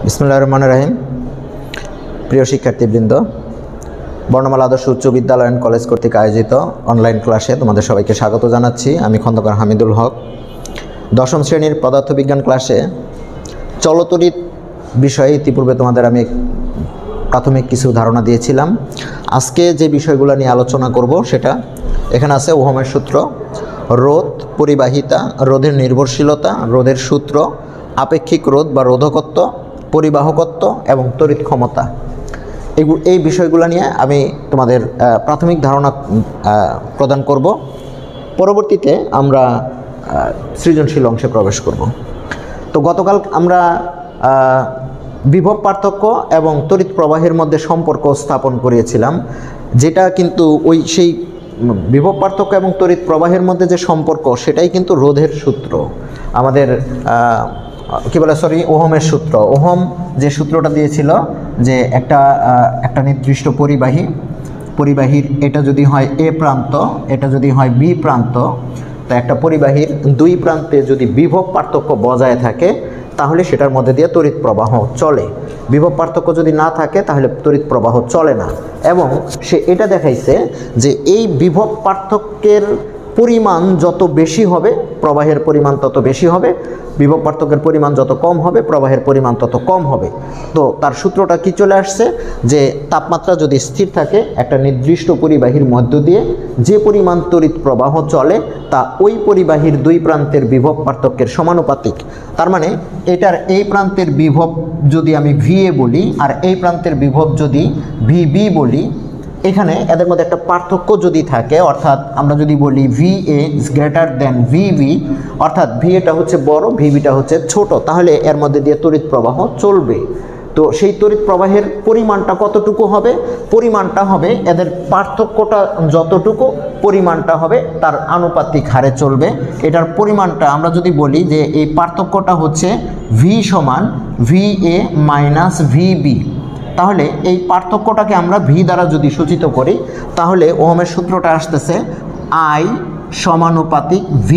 বিসমিল্লাহির রহমানির রহিম। প্রিয় শিক্ষার্থীবৃন্দ, বর্ণমালা আদর্শ উচ্চ বিদ্যালয় অ্যান্ড কলেজ কর্তৃক আয়োজিত অনলাইন ক্লাসে তোমাদের সবাইকে স্বাগত জানাচ্ছি। আমি খন্দকার হামিদুল হক। দশম শ্রেণীর পদার্থবিজ্ঞান ক্লাসে চলতরিৎ বিষয়ে ইতিপূর্বে তোমাদের আমি প্রাথমিক কিছু ধারণা দিয়েছিলাম। আজকে যে বিষয়গুলো নিয়ে আলোচনা করব সেটা এখানে আছে: ওহমের সূত্র, রোধ, পরিবাহিতা, রোধের নির্ভরশীলতা, রোধের সূত্র, আপেক্ষিক রোধ বা রোধকত্ব, পরিবাহকত্ব এবং তড়িৎ ক্ষমতা। এই বিষয়গুলো নিয়ে আমি তোমাদের প্রাথমিক ধারণা প্রদান করব। পরবর্তীতে আমরা সৃজনশীল অংশে প্রবেশ করব। তো গতকাল আমরা বিভব পার্থক্য এবং তড়িৎ প্রবাহের মধ্যে সম্পর্ক স্থাপন করিয়েছিলাম, যেটা কিন্তু সেই বিভব পার্থক্য এবং তড়িৎ প্রবাহের মধ্যে যে সম্পর্ক সেটাই কিন্তু রোধের সূত্র, আমাদের ওহমের সূত্র। ওহম যে সূত্রটা দিয়েছিল যে একটা নির্দিষ্ট পরিবাহীর এটা যদি হয় এ প্রান্ত, এটা যদি হয় বি প্রান্ত, তা একটা পরিবাহীর দুই প্রান্তে যদি বিভব পার্থক্য বজায় থাকে তাহলে সেটার মধ্যে দিয়ে তড়িৎ প্রবাহ চলে। বিভব পার্থক্য যদি না থাকে তাহলে তড়িৎ প্রবাহ চলে না। এবং সে এটা দেখাইছে যে এই বিভব পার্থক্যের পরিমাণ যত বেশি হবে প্রবাহের পরিমাণ তত বেশি হবে, বিভব পার্থক্যের পরিমাণ যত কম হবে প্রবাহের পরিমাণ তত কম হবে। তো তার সূত্রটা কি চলে আসছে যে তাপমাত্রা যদি স্থির থাকে একটা নির্দিষ্ট পরিবাহীর মধ্য দিয়ে যে পরিমাণ তড়িৎ প্রবাহ চলে তা ওই পরিবাহীর দুই প্রান্তের বিভব পার্থক্যের সমানুপাতিক। তার মানে এটার এই প্রান্তের বিভব যদি আমি VA বলি আর এই প্রান্তের বিভব যদি VB বলি, এখানে এদের মধ্যে একটা পার্থক্য যদি থাকে, অর্থাৎ আমরা যদি বলি VA is greater than VB, অর্থাৎ VAটা হচ্ছে বড়, VBটা হচ্ছে ছোট, তাহলে এর মধ্যে দিয়ে তড়িৎ প্রবাহ চলবে। তো সেই তড়িৎ প্রবাহের পরিমাণটা কতটুকু হবে? পরিমাণটা হবে এদের পার্থক্যটা যতটুকু, পরিমাণটা হবে তার আনুপাতিক হারে চলবে। এটার পরিমাণটা আমরা যদি বলি যে এই পার্থক্যটা হচ্ছে V সমান VA মাইনাস VB, তাহলে এই পার্থক্যটাকে আমরা V দ্বারা যদি সূচিত করি তাহলে ওহমের সূত্রটা আসতেছে I সমানুপাতিক V,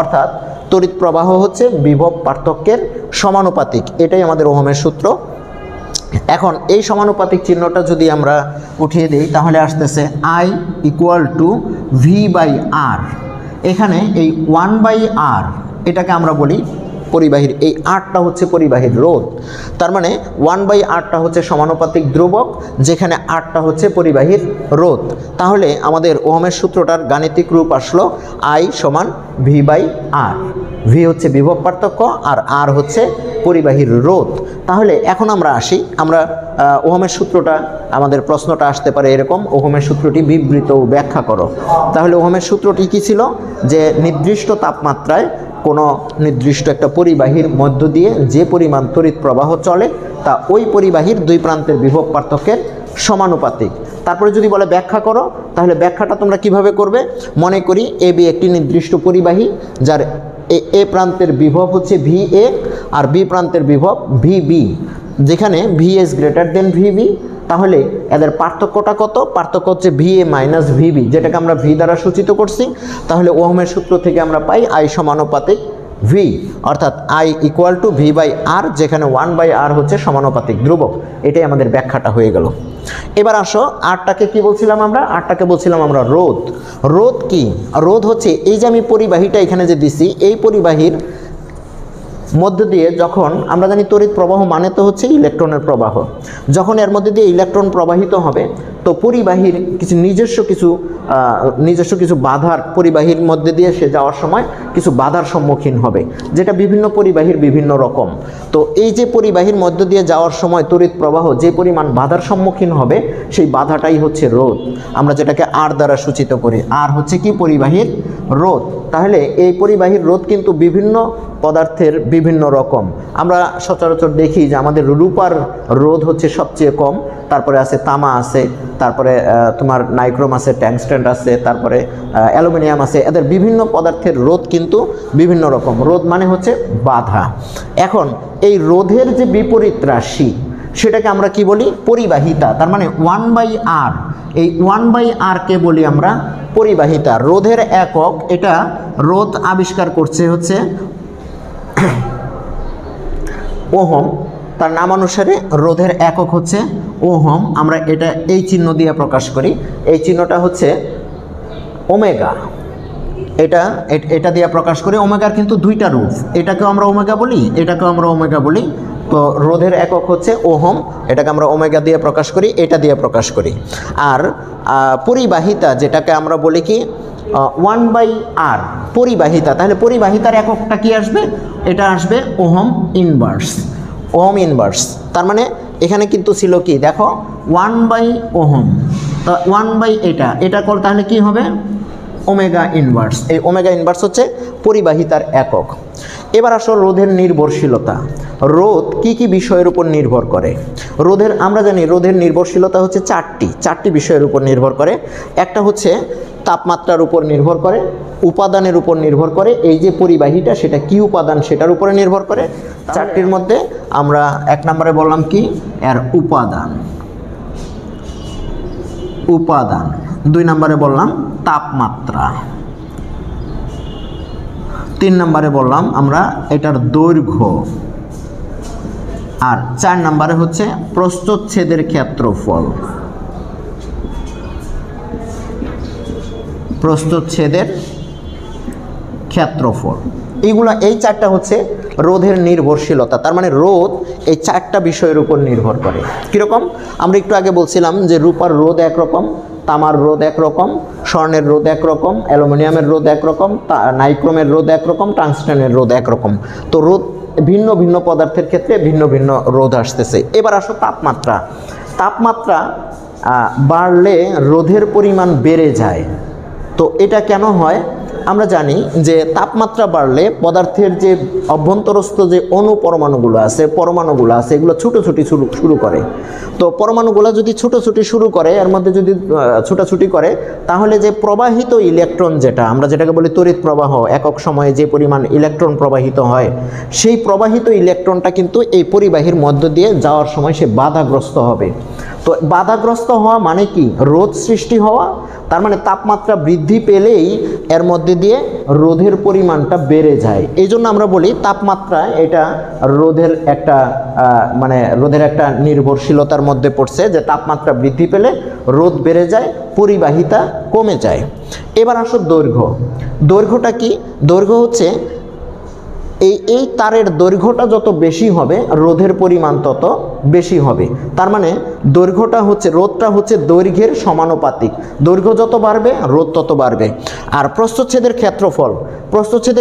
অর্থাৎ তড়িৎ প্রবাহ হচ্ছে বিভব পার্থক্যের সমানুপাতিক। এটাই আমাদের ওহমের সূত্র। এখন এই সমানুপাতিক চিহ্নটা যদি আমরা উঠিয়ে দিই তাহলে আসতেছে I ইকুয়াল টু V/R। এখানে এই 1/R এটাকে আমরা বলি পরিবাহীর, এই Rটা হচ্ছে পরিবাহীর রোধ। তার মানে 1/Rটা হচ্ছে সমানুপাতিক ধ্রুবক, যেখানে Rটা হচ্ছে পরিবাহীর রোধ। তাহলে আমাদের ওহমের সূত্রটার গাণিতিক রূপ আসলো I সমান V/R। V হচ্ছে বিভব পার্থক্য আর R হচ্ছে পরিবাহীর রোধ। তাহলে এখন আমরা আসি, আমরা ওহমের সূত্রটা, আমাদের প্রশ্নটা আসতে পারে এরকম: ওহমের সূত্রটি বিবৃত ও ব্যাখ্যা করো। তাহলে ওহমের সূত্রটি কী ছিল? যে নির্দিষ্ট তাপমাত্রায় কোনো নির্দিষ্ট একটা পরিবাহীর মধ্য দিয়ে যে পরিমাণ তড়িৎ প্রবাহ চলে তা ওই পরিবাহীর দুই প্রান্তের বিভব পার্থক্যের সমানুপাতিক। তারপরে যদি বলে ব্যাখ্যা করো, তাহলে ব্যাখ্যাটা তোমরা কিভাবে করবে? মনে করি AB একটি নির্দিষ্ট পরিবাহী যার এ প্রান্তের বিভব হচ্ছে VA আর B প্রান্তের বিভব VB, যেখানে VA is greater than VB। তাহলে এদের পার্থক্যটা কত? পার্থক্য হচ্ছে VA মাইনাস VB, যেটাকে আমরা V দ্বারা সূচিত করছি। তাহলে ওহমের সূত্র থেকে আমরা পাই I সমানুপাতিক V, অর্থাৎ I ইকুয়াল টু V/R, যেখানে 1/R হচ্ছে সমানুপাতিক ধ্রুবক। এটাই আমাদের ব্যাখ্যাটা হয়ে গেল। এবার আসো Rটাকে কি বলছিলাম আমরা? Rটাকে বলছিলাম আমরা রোধ। রোধ কি? রোধ হচ্ছে এই যে আমি পরিবাহীটা এখানে যে দিছি, এই পরিবাহীর মধ্য দিয়ে যখন আমরা জানি তড়িৎ প্রবাহ মানে তো হচ্ছে ইলেকট্রনের প্রবাহ, যখন এর মধ্যে দিয়ে ইলেকট্রন প্রবাহিত হবে তো পরিবাহীর নিজস্ব কিছু বাধার, পরিবাহীর মধ্যে দিয়ে সে যাওয়ার সময় কিছু বাধার সম্মুখীন হবে, যেটা বিভিন্ন পরিবাহীর বিভিন্ন রকম। তো এই যে পরিবাহীর মধ্য দিয়ে যাওয়ার সময় তড়িৎ প্রবাহ যে পরিমাণ বাধার সম্মুখীন হবে সেই বাধাটাই হচ্ছে রোধ, আমরা যেটাকে R দ্বারা সূচিত করি। R হচ্ছে কি? পরিবাহীর রোধ। তাহলে এই পরিবাহীর রোধ কিন্তু বিভিন্ন পদার্থের বিভিন্ন রকম। আমরা সচরাচর দেখি যে আমাদের রূপার রোধ হচ্ছে সবচেয়ে কম, তারপরে আছে তামা আছে, তারপরে তোমার নাইক্রোম আছে, ট্যাংস্টেন আছে, তারপরে অ্যালুমিনিয়াম আছে। এদের বিভিন্ন পদার্থের রোধ কিন্তু বিভিন্ন রকম। রোধ মানে হচ্ছে বাধা। এখন এই রোধের যে বিপরীত রাশি সেটাকে আমরা কি বলি? পরিবাহিতা। তার মানে 1/R, এই 1/R-কে বলি আমরা পরিবাহিতা। রোধের একক, এটা রোধ আবিষ্কার করছে হচ্ছে ওহম। তার নামানুসারে রোধের একক হচ্ছে ওহম। আমরা এটা এই চিহ্ন দিয়ে প্রকাশ করি, এই চিহ্নটা হচ্ছে ওমেগা, এটা দিয়ে প্রকাশ করি। ওমেগার কিন্তু দুইটা রূপ, এটাকেও আমরা ওমেগা বলি, এটাকেও আমরা ওমেগা বলি। তো রোধের একক হচ্ছে ওহম, এটাকে আমরা ওমেগা দিয়ে প্রকাশ করি, এটা দিয়ে প্রকাশ করি। আর পরিবাহিতা যেটাকে আমরা বলি কি 1/r পরিবাহিতা, তাহলে পরিবাহিতার এককটা কি আসবে? এটা আসবে ওহম ইনভার্স, ওহম ইনভার্স। তার মানে এখানে কিন্তু ছিল কি দেখো 1/ওহম, তো 1/ এটা কর, তাহলে কি হবে ওমেগা ইনভার্স। এই ওমেগা ইনভার্স হচ্ছে পরিবাহিতার একক। এবার আসো রোধের নির্ভরশীলতা। রোধ কি কি বিষয়ের উপর নির্ভর করে? রোধের আমরা জানি রোধের নির্ভরশীলতা হচ্ছে চারটি বিষয়ের উপর নির্ভর করে। একটা হচ্ছে তাপমাত্রার উপর নির্ভর করে, উপাদানের উপর নির্ভর করে, এই যে পরিবাহীটা সেটা কি উপাদান সেটার উপরে নির্ভর করে। চারটির মধ্যে আমরা 1 নম্বরে বললাম কি এর উপাদান, 2 নম্বরে বললাম তাপমাত্রা, 3 নম্বরে বললাম আমরা এটার দৈর্ঘ্য, আর 4 নম্বরে হচ্ছে প্রস্থচ্ছেদের ক্ষেত্রফল। এইগুলা এই 4টা হচ্ছে রোধের নির্ভরশীলতা। তার মানে রোধ এই 4টা বিষয়ের উপর নির্ভর করে। কীরকম? আমরা একটু আগে বলছিলাম যে রূপার রোধ একরকম, তামার রোধ একরকম, স্বর্ণের রোধ একরকম, অ্যালুমিনিয়ামের রোধ একরকম, নাইক্রোমের রোধ একরকম, টাংস্টেনের রোধ একরকম। তো রোধ ভিন্ন ভিন্ন পদার্থের ক্ষেত্রে ভিন্ন ভিন্ন রোধ আসতেছে। এবার আসো তাপমাত্রা বাড়লে রোধের পরিমাণ বেড়ে যায়। তো এটা কেন হয়? আমরা জানি যে তাপমাত্রা বাড়লে পদার্থের যে অভ্যন্তরস্থ যে পরমাণুগুলো আছে এগুলো ছুটোছুটি শুরু করে। তো পরমাণুগুলো যদি ছুটোছুটি শুরু করে, এর মধ্যে যদি ছুটাছুটি করে, তাহলে যে প্রবাহিত ইলেকট্রন যেটাকে বলি তড়িৎ প্রবাহ, একক সময়ে যে পরিমাণ ইলেকট্রন প্রবাহিত হয়, সেই প্রবাহিত ইলেকট্রনটা কিন্তু এই পরিবাহীর মধ্য দিয়ে যাওয়ার সময় সে বাধাগ্রস্ত হবে। তো বাধাগ্রস্ত হওয়া মানে কি? রোধ সৃষ্টি হওয়া। তার মানে তাপমাত্রা বৃদ্ধি পেলেই এর মধ্যে দিয়ে রোধের পরিমাণটা বেড়ে যায়। এই জন্য আমরা বলি তাপমাত্রা এটা রোধের একটা নির্ভরশীলতার মধ্যে পড়ছে, যে তাপমাত্রা বৃদ্ধি পেলে রোধ বেড়ে যায়, পরিবাহিতা কমে যায়। এবার আসো দৈর্ঘ্যটা কি? দৈর্ঘ্য হচ্ছে এই তারের দৈর্ঘ্যটা যত বেশি হবে রোধের পরিমাণ তত বেশি হবে। তার মানে রোধটা হচ্ছে দৈর্ঘ্যের সমানুপাতিক, দৈর্ঘ্য যত বাড়বে রোধ তত বাড়বে। আর প্রস্থচ্ছেদের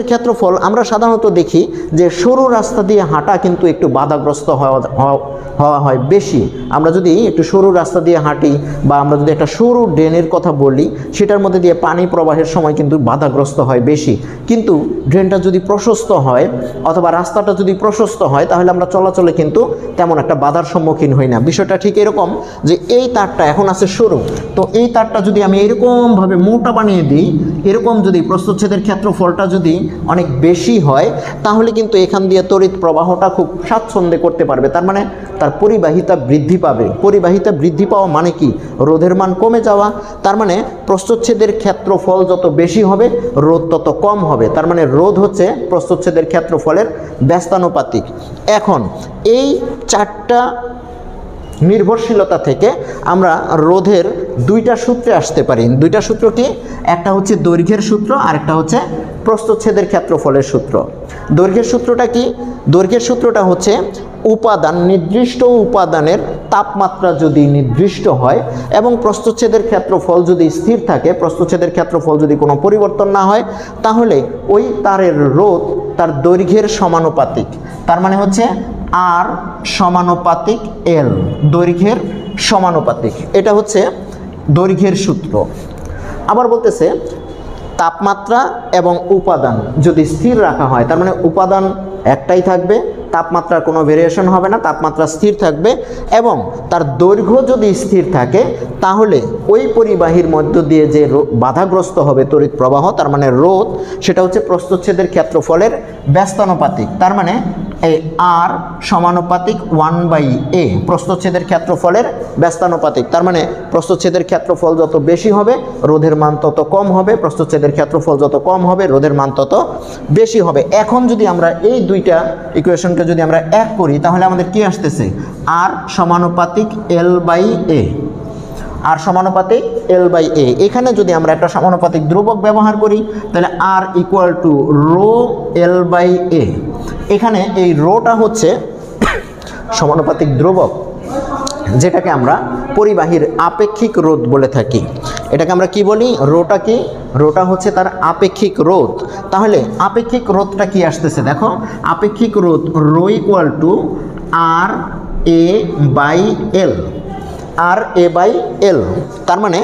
ক্ষেত্রফল আমরা সাধারণত দেখি যে সরু রাস্তা দিয়ে হাঁটা কিন্তু একটু বাধাগ্রস্ত হওয়া হয় বেশি। আমরা যদি একটু সরু রাস্তা দিয়ে হাঁটি বা আমরা যদি একটা সরু ড্রেনের কথা বলি, সেটার মধ্যে দিয়ে পানি প্রবাহের সময় কিন্তু বাধাগ্রস্ত হয় বেশি। কিন্তু ড্রেনটা যদি প্রশস্ত হয় অথবা রাস্তাটা যদি প্রশস্ত হয়, তাহলে আমরা চলাচলে কিন্তু তেমন একটা বাধার সম্মুখীন হই না। বিষয়টা ঠিক এরকম যে এই তারটা এখন আছে সরু, তো এই তারটা যদি আমি এরকমভাবে মোটা বানিয়ে দিই, এরকম যদি প্রস্থচ্ছেদের ক্ষেত্রফলটা যদি অনেক বেশি হয়, তাহলে কিন্তু এখান দিয়ে তড়িৎ প্রবাহটা খুব স্বাচ্ছন্দ্যে করতে পারবে। তার মানে তার পরিবাহিতা বৃদ্ধি পাবে। পরিবাহিতা বৃদ্ধি পাওয়া মানে কি? রোধের মান কমে যাওয়া। তার মানে প্রস্থচ্ছেদের ক্ষেত্রফল যত বেশি হবে রোধ তত কম হবে। তার মানে রোধ হচ্ছে প্রস্থচ্ছেদের ক্ষেত্রফলের ব্যস্তানুপাতিক। এখন এই 4টা নির্ভরশীলতা থেকে আমরা রোধের 2টা সূত্রে আসতে পারি। 2টা সূত্র কি? একটা হচ্ছে দৈর্ঘ্যের সূত্র, আর একটা হচ্ছে প্রস্থচ্ছেদের ক্ষেত্রফলের সূত্র। দৈর্ঘ্যের সূত্রটা কি? দৈর্ঘ্যের সূত্রটা হচ্ছে নির্দিষ্ট উপাদানের তাপমাত্রা যদি নির্দিষ্ট হয় এবং প্রস্থচ্ছেদের ক্ষেত্রফল যদি স্থির থাকে, প্রস্থচ্ছেদের ক্ষেত্রফল যদি কোনো পরিবর্তন না হয়, তাহলে ওই তারের রোধ তার দৈর্ঘ্যের সমানুপাতিক। তার মানে হচ্ছে আর সমানুপাতিক এল, দৈর্ঘ্যের সমানুপাতিক। এটা হচ্ছে দৈর্ঘ্যের সূত্র। আবার বলতেছে তাপমাত্রা এবং উপাদান যদি স্থির রাখা হয়, তার মানে উপাদান একটাই থাকবে, তাপমাত্রার কোনো ভেরিয়েশন হবে না, তাপমাত্রা স্থির থাকবে, এবং তার দৈর্ঘ্য যদি স্থির থাকে, তাহলে ওই পরিবাহীর মধ্য দিয়ে যে বাধাগ্রস্ত হবে তড়িৎ প্রবাহ, তার মানে রোধ, সেটা হচ্ছে প্রস্থচ্ছেদের ক্ষেত্রফলের ব্যস্তানুপাতিক। তার মানে এই আর সমানুপাতিক 1/a প্রস্থচ্ছেদের ক্ষেত্রফলের ব্যস্তানুপাতিক। তার মানে প্রস্থচ্ছেদের ক্ষেত্রফল যত বেশি হবে রোধের মান তত কম হবে, প্রস্থচ্ছেদের ক্ষেত্রফল যত কম হবে রোধের মান তত বেশি হবে। এখন যদি আমরা এই দুইটা ইকুয়েশনকে যদি আমরা এক করি তাহলে আমাদের কি আসতেছে, আর সমানুপাতিক L/a, আর সমানুপাতিক L/a। এখানে যদি আমরা একটা সমানুপাতিক ধ্রুবক ব্যবহার করি তাহলে আর ইকুয়াল টু রো L/a। এখানে এই রোটা হচ্ছে সমানুপাতিক ধ্রুবক, যেটাকে আমরা পরিবাহীর আপেক্ষিক রোধ বলে থাকি। এটাকে আমরা কি বলি, রোটা কি, রোটা হচ্ছে তার আপেক্ষিক রোধ। তাহলে আপেক্ষিক রোধটা কি আসতেছে দেখো, আপেক্ষিক রোধ rho equal to RA/L, RA/L। তার মানে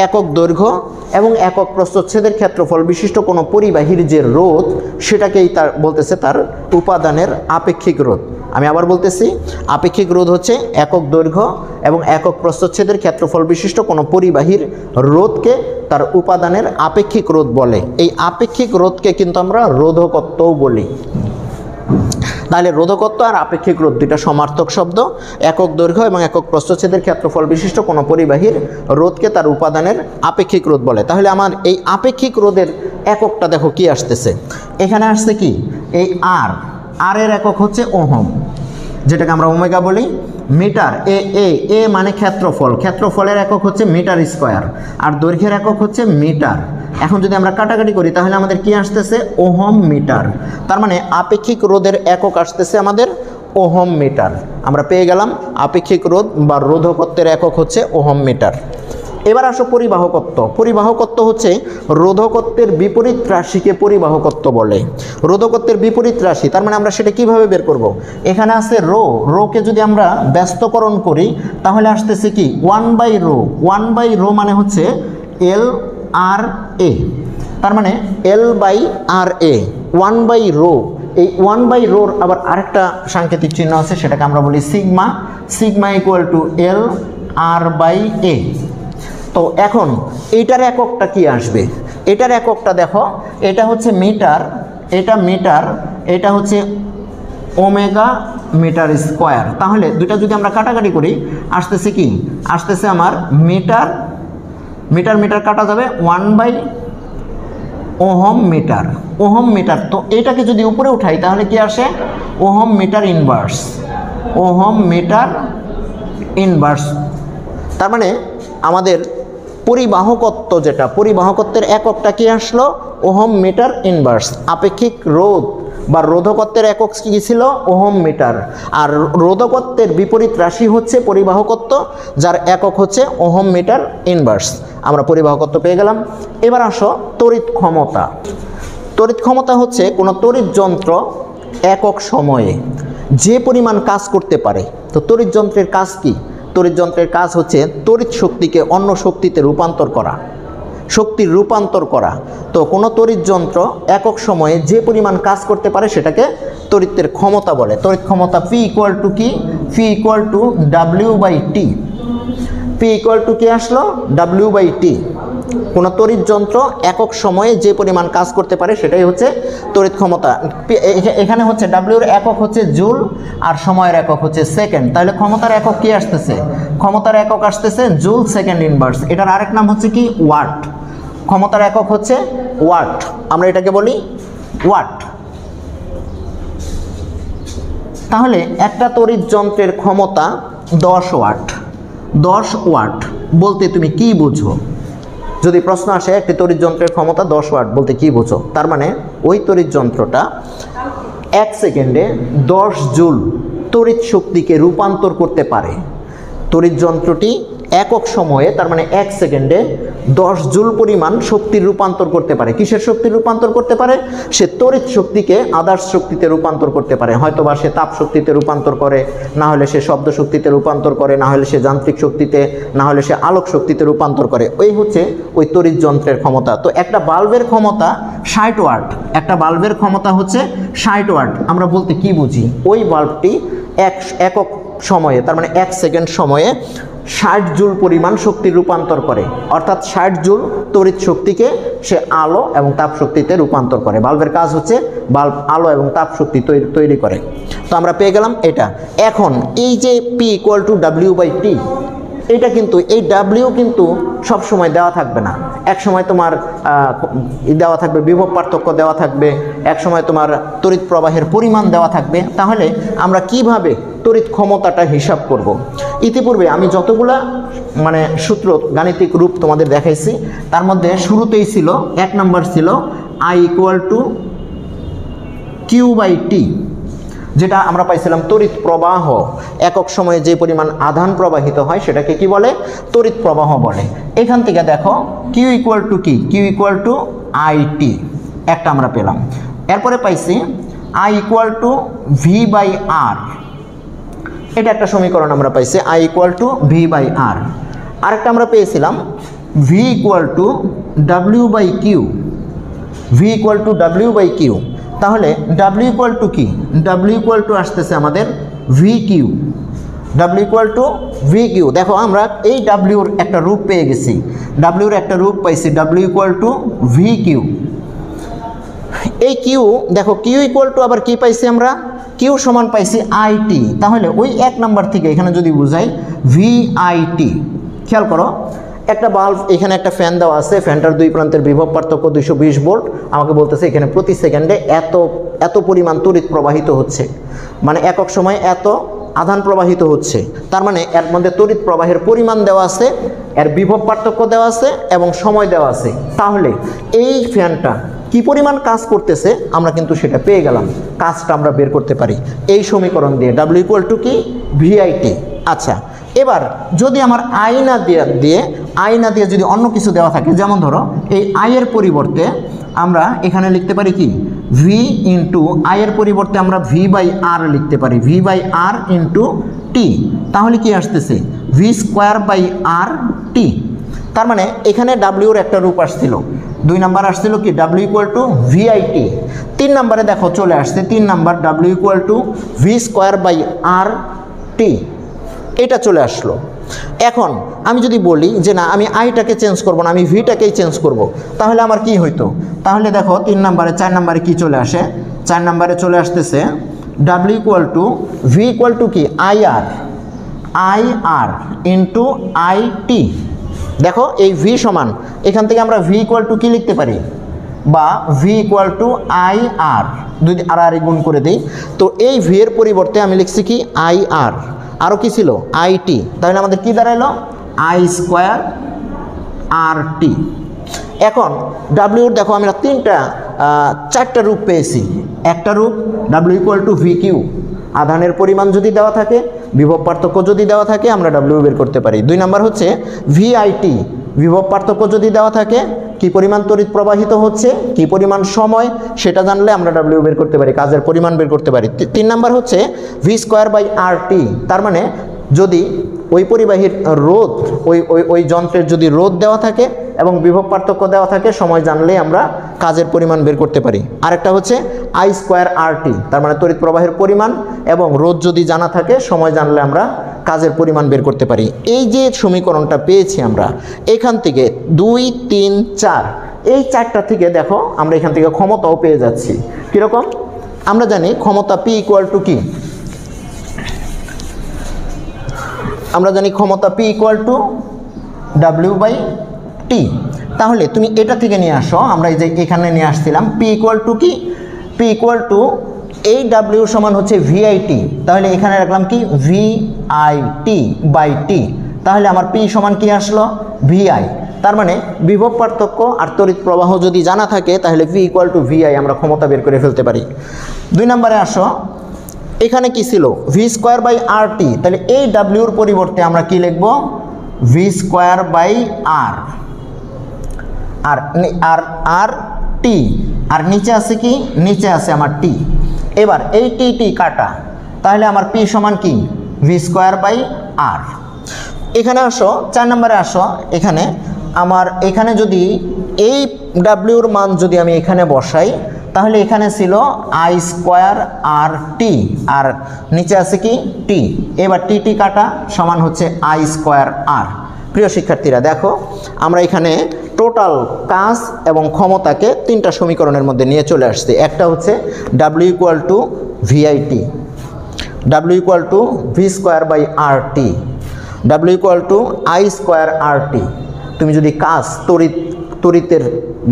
একক দৈর্ঘ্য এবং একক প্রস্থচ্ছেদের ক্ষেত্রফল বিশিষ্ট কোনো পরিবাহীর যে রোধ সেটাকেই তার বলতেছে তার উপাদানের আপেক্ষিক রোধ। আমি আবার বলতেছি, আপেক্ষিক রোধ হচ্ছে একক দৈর্ঘ্য এবং একক প্রস্থচ্ছেদের ক্ষেত্রফল বিশিষ্ট কোনো পরিবাহীর রোধকে তার উপাদানের আপেক্ষিক রোধ বলে। এই আপেক্ষিক রোধকে কিন্তু আমরা রোধকত্বও বলি। তাহলে রোধকত্ব আর আপেক্ষিক রোধ দুইটা সমার্থক শব্দ। একক দৈর্ঘ্য এবং একক প্রস্থচ্ছেদের ক্ষেত্রফল বিশিষ্ট কোনো পরিবাহীর রোধকে তার উপাদানের আপেক্ষিক রোধ বলে। তাহলে আমার এই আপেক্ষিক রোধের এককটা দেখো কি আসতেছে, এখানে আসছে কি, এই আর, আর এর একক হচ্ছে ওহম, যেটাকে আমরা ওমেগা বলি। মিটার, এ মানে ক্ষেত্রফল, ক্ষেত্রফলের একক হচ্ছে মিটার স্কোয়ার, আর দৈর্ঘ্যের একক হচ্ছে মিটার। এখন যদি আমরা কাটাকাটি করি তাহলে আমাদের কি আসতেছে, ওহম মিটার। তার মানে আপেক্ষিক রোধের একক আসতেছে আমাদের ওহম মিটার। আমরা পেয়ে গেলাম আপেক্ষিক রোধ বা রোধকত্বের একক হচ্ছে ওহম মিটার। এবার আসো পরিবাহকত্ব। পরিবাহকত্ব হচ্ছে রোধকত্বের বিপরীত রাশিকে পরিবাহকত্ব বলে। রোধকত্বের বিপরীত রাশি, তার মানে আমরা সেটা কিভাবে বের করব, এখানে আছে রো, রোকে যদি আমরা ব্যস্তকরণ করি তাহলে আসতেছে কি 1/ρ। 1/ρ মানে হচ্ছে L/RA, তার মানে L/RA 1/ρ। এই 1/ρর আবার আরেকটা সাংকেতিক চিহ্ন আছে, সেটাকে আমরা বলি sigma. Sigma equal to L/R/A। তো এখন এইটার এককটা কি আসবে, এটার এককটা দেখো, এটা হচ্ছে মিটার, এটা মিটার, এটা হচ্ছে ওমেগা মিটার স্কোয়ার। তাহলে দুইটা যদি আমরা কাটাকাটি করি আসতেছে কি, আসতেছে আমার মিটার, মিটার মিটার কাটা যাবে 1/ওহম মিটার, ওহম মিটার। তো এটাকে যদি উপরে উঠাই তাহলে কি আসে, ohm metre inverse, ohm metre inverse. তার মানে আমাদের পরিবাহকত্ব, যেটা পরিবাহকত্বের এককটা কি আসলো, ওহম মিটার ইনভার্স। আপেক্ষিক রোধ বা রোধকত্বের একক কি ছিল, ওহম মিটার। আর রোধকত্বের বিপরীত রাশি হচ্ছে পরিবাহকত্ব, যার একক হচ্ছে ওহম মিটার ইনভার্স। আমরা পরিবাহকত্ব পেয়ে গেলাম। এবার আসো তড়িৎ ক্ষমতা। তড়িৎ ক্ষমতা হচ্ছে কোনো তড়িৎ যন্ত্র একক সময়ে যে পরিমাণ কাজ করতে পারে। তো তড়িৎ যন্ত্রের কাজ কি, তড়িৎ যন্ত্রের কাজ হচ্ছে তড়িৎ শক্তিকে অন্য শক্তিতে রূপান্তর করা, শক্তির রূপান্তর করা। তো কোনো তড়িৎ যন্ত্র একক সময়ে যে পরিমাণ কাজ করতে পারে সেটাকে তড়িতের ক্ষমতা বলে। তড়িৎ ক্ষমতা P ইকুয়াল টু কি, P equal to W/T। P equal to কি আসলো, W/T। কোনো তড়িৎ যন্ত্র একক সময়ে যে পরিমাণ কাজ করতে পারে সেটাই হচ্ছে তড়িৎ ক্ষমতা। এখানে হচ্ছে W এর একক হচ্ছে জুল আর সময়ের একক হচ্ছে সেকেন্ড। তাহলে ক্ষমতার একক কি আসতেছে, ক্ষমতার একক আসতেছে জুল সেকেন্ড ইনভার্স। এটার আরেক নাম হচ্ছে কি, ওয়াট। ক্ষমতার একক হচ্ছে ওয়াট, আমরা এটাকে বলি ওয়াট। তাহলে একটা তড়িৎ যন্ত্রের ক্ষমতা 10 ওয়াট। 10 ওয়াট বলতে তুমি কি বুঝো, যদি প্রশ্ন আসে একটি তড়িৎ যন্ত্রের ক্ষমতা 10 ওয়াট বলতে কি বুঝো, তার মানে ওই তড়িৎ যন্ত্রটা 1 সেকেন্ডে 10 জুল তড়িৎ শক্তিকে রূপান্তর করতে পারে। তড়িৎ যন্ত্রটি একক সময়ে, তার মানে 1 সেকেন্ডে 10 জুল পরিমাণ শক্তির রূপান্তর করতে পারে। কিসের শক্তির রূপান্তর করতে পারে, সে তড়িৎ শক্তিকে আদার্স শক্তিতে রূপান্তর করতে পারে। হয়তোবা সে তাপ শক্তিতে রূপান্তর করে, না হলে সে শব্দ শক্তিতে রূপান্তর করে, না হলে সে যান্ত্রিক শক্তিতে, না হলে সে আলোক শক্তিতে রূপান্তর করে। ওই হচ্ছে ওই তড়িৎ যন্ত্রের ক্ষমতা। তো একটা বাল্বের ক্ষমতা 60 ওয়াট, একটা বাল্বের ক্ষমতা হচ্ছে 60 ওয়াট। আমরা বলতে কি বুঝি, ওই বাল্বটি একক সময়ে, তার মানে 1 সেকেন্ড সময়ে 60 জুল পরিমাণ শক্তি রূপান্তর করে, অর্থাৎ 60 জুল তড়িৎ শক্তিকে সে আলো এবং তাপ শক্তিতে রূপান্তর করে। বাল্বের কাজ হচ্ছে বাল্ব আলো এবং তাপ শক্তি তৈরি করে। তো আমরা পেয়ে গেলাম এটা। এখন এই যে P = W/T, এটা কিন্তু এই W কিন্তু সব সময় দেওয়া থাকবে না। এক সময় তোমার দেওয়া থাকবে বিভব পার্থক্য দেওয়া থাকবে, এক সময় তোমার তড়িৎ প্রবাহের পরিমাণ দেওয়া থাকবে। তাহলে আমরা কিভাবে তড়িৎ ক্ষমতাটা হিসাব করব? ইতিপূর্বে আমি যতগুলা মানে সূত্র গাণিতিক রূপ তোমাদের দেখাইছি, তার মধ্যে শুরুতেই ছিল 1 নম্বর ছিল I = Q/T, যেটা আমরা পাইছিলাম তড়িৎ প্রবাহ। একক সময়ে যে পরিমাণ আধান প্রবাহিত হয় সেটাকে কি বলে? তড়িৎ প্রবাহ বলে। এখান থেকে দেখো Q = কি? Q = IT, একটা আমরা পেলাম। এরপরে পাইছি I = V/R, এটা একটা সমীকরণ আমরা পাইছি, I = V/R। আরেকটা আমরা পেয়েছিলাম V = W/Q, V = W/Q। তাহলে W = কি? W আসতেছে আমাদের VQ, W = VQ। দেখো আমরা এই Wর একটা রূপ পেয়ে গেছি, Wর একটা রূপ পাইছি, W = VQ। এই Q দেখো Q = আবার কি পাইছি আমরা? Q সমান পাইছি IT। তাহলে ওই 1 নাম্বার থেকে এখানে যদি বুঝাই VIT, খেয়াল করো একটা বাল্ব, এখানে একটা ফ্যান দেওয়া আছে, ফ্যানটার দুই প্রান্তের বিভব পার্থক্য 220 ভোল্ট। আমাকে বলতেছে এখানে প্রতি সেকেন্ডে এত পরিমাণ তড়িৎ প্রবাহিত হচ্ছে, মানে একক সময় এত আধান প্রবাহিত হচ্ছে। তার মানে এর মধ্যে তড়িৎ প্রবাহের পরিমাণ দেওয়া আছে, এর বিভব পার্থক্য দেওয়া আছে এবং সময় দেওয়া আছে। তাহলে এই ফ্যানটা কি পরিমাণ কাজ করতেছে আমরা কিন্তু সেটা পেয়ে গেলাম, কাজটা আমরা বের করতে পারি এই সমীকরণ দিয়ে। W = কি? VIT। আচ্ছা, এবার যদি আমার আই না দিয়ে যদি অন্য কিছু দেওয়া থাকে, যেমন ধরো এই I এর পরিবর্তে আমরা এখানে লিখতে পারি কি? V * I এর পরিবর্তে আমরা V/R লিখতে পারি, V/R * T। তাহলে কি আসতেছে? V²/RT। তার মানে এখানে W এর একটা রূপ আসছিল। 2 নাম্বার আসছিল কি? W = VIT। 3 নাম্বারে দেখো চলে আসছে 3 নাম্বার W = V²/RT, এটা চলে আসলো। এখন আমি যদি বলি যে না আমি আইটাকে চেঞ্জ করব না, আমি ভিটাকেই চেঞ্জ করব, তাহলে আমার কি হইতো? তাহলে দেখো 3 নাম্বারে 4 নাম্বারে কি চলে আসে? 4 নাম্বারে চলে আসতেছে W = V = কি? IR * IT। দেখো এই V সমান, এখান থেকে আমরা V = কি লিখতে পারি? বা V = IR, যদি আর গুণ করে দেই, তো এই V এর পরিবর্তে আমি লিখছি কি? IR, আরও কি ছিল? IT। তাহলে আমাদের কি দাঁড়াইলো? I²RT। এখন W দেখো আমরা 4টা রূপ পেয়েছি। একটা রূপ W = VQ, আধানের পরিমাণ যদি দেওয়া থাকে, বিভব পার্থক্য যদি দেওয়া থাকে আমরা W বের করতে পারি। 2 নাম্বার হচ্ছে VIT, বিভব পার্থক্য যদি দেওয়া থাকে, কি পরিমাণ তড়িৎ প্রবাহিত হচ্ছে, কি পরিমাণ সময়, সেটা জানলে আমরা W বের করতে পারি, কাজের পরিমাণ বের করতে পারি। 3 নাম্বার হচ্ছে V²/RT। তার মানে যদি ওই পরিবাহীর রোধ, ওই যন্ত্রের যদি রোধ দেওয়া থাকে এবং বিভব পার্থক্য দেওয়া থাকে, সময় জানলেই আমরা কাজের পরিমাণ বের করতে পারি। আরেকটা হচ্ছে I²RT, তার মানে তড়িৎ প্রবাহের পরিমাণ এবং রোধ যদি জানা থাকে, সময় জানলে আমরা কাজের পরিমাণ বের করতে পারি। এই যে সমীকরণটা পেয়েছি আমরা এখান থেকে 2, 3, 4, এই 4টা থেকে দেখো আমরা এখান থেকে ক্ষমতাও পেয়ে যাচ্ছি। কীরকম? আমরা জানি ক্ষমতা P = কি? আমরা জানি ক্ষমতা P = W/T। তাহলে তুমি এটা থেকে নিয়ে আসো, আমরা এই যে এখানে নিয়ে আসছিলাম P = কি? P = এই W সমান হচ্ছে VIT। তাহলে এখানে রাখলাম কি? VIT/T। তাহলে আমার P সমান কি আসলো? VI। তার মানে বিভব পার্থক্য আর তড়িৎ প্রবাহ যদি জানা থাকে তাহলে V = VI আমরা ক্ষমতা বের করে ফেলতে পারি। 2 নম্বরে আসো, এখানে কি ছিল? V²/RT। তাহলে এই W এর পরিবর্তে আমরা কি লিখব? V²/R আর T, আর নিচে আছে কি? নিচে আছে আমার T। এবার এই T কাটা, তাহলে আমার P সমান কি? V²/R। এখানে আসো 4 নম্বরে আসো, এখানে যদি এই W এর মান যদি আমি এখানে বসাই, তাহলে এখানে ছিল আই স্কোয়ার আর টি, আর নিচে আছে কি টি। এবার টি টি কাটা সমান হচ্ছে আই স্কোয়ার আর। প্রিয় শিক্ষার্থীরা দেখো, আমরা এখানে টোটাল কাজ এবং ক্ষমতাকে তিনটা সমীকরণের মধ্যে নিয়ে চলে আসছি। একটা হচ্ছে W equal to VIT, W equal to V square by R T, W equal to I square R T. তুমি যদি কাজ তড়িতের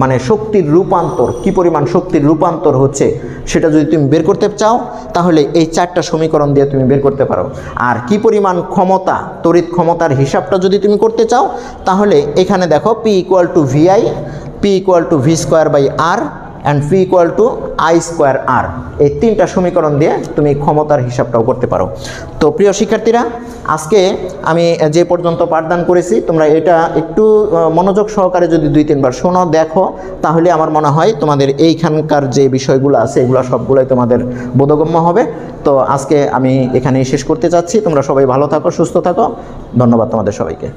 মানে শক্তির রূপান্তর, কি পরিমাণ শক্তির রূপান্তর হচ্ছে সেটা যদি তুমি বের করতে চাও, তাহলে এই চারটা সমীকরণ দিয়ে তুমি বের করতে পারো। আর কি পরিমাণ ক্ষমতা, তড়িৎ ক্ষমতার হিসাবটা যদি তুমি করতে চাও, তাহলে এখানে দেখো P equal to VI, P equal to V square by R and P equal to I square R. এই তিনটা সমীকরণ দিয়ে তুমি ক্ষমতার হিসাবটাও করতে পারো। তো প্রিয় শিক্ষার্থীরা, আজকে আমি যে পর্যন্ত পাঠদান করেছি, তোমরা এটা একটু মনোযোগ সহকারে যদি 2-3 বার শোনো, দেখো, তাহলে আমার মনে হয় তোমাদের এইখানকার যে বিষয়গুলো আছে এগুলো সবগুলোই তোমাদের বোধগম্য হবে। তো আজকে আমি এখানেই শেষ করতে চাচ্ছি। তোমরা সবাই ভালো থাকো, সুস্থ থাকো। ধন্যবাদ তোমাদের সবাইকে।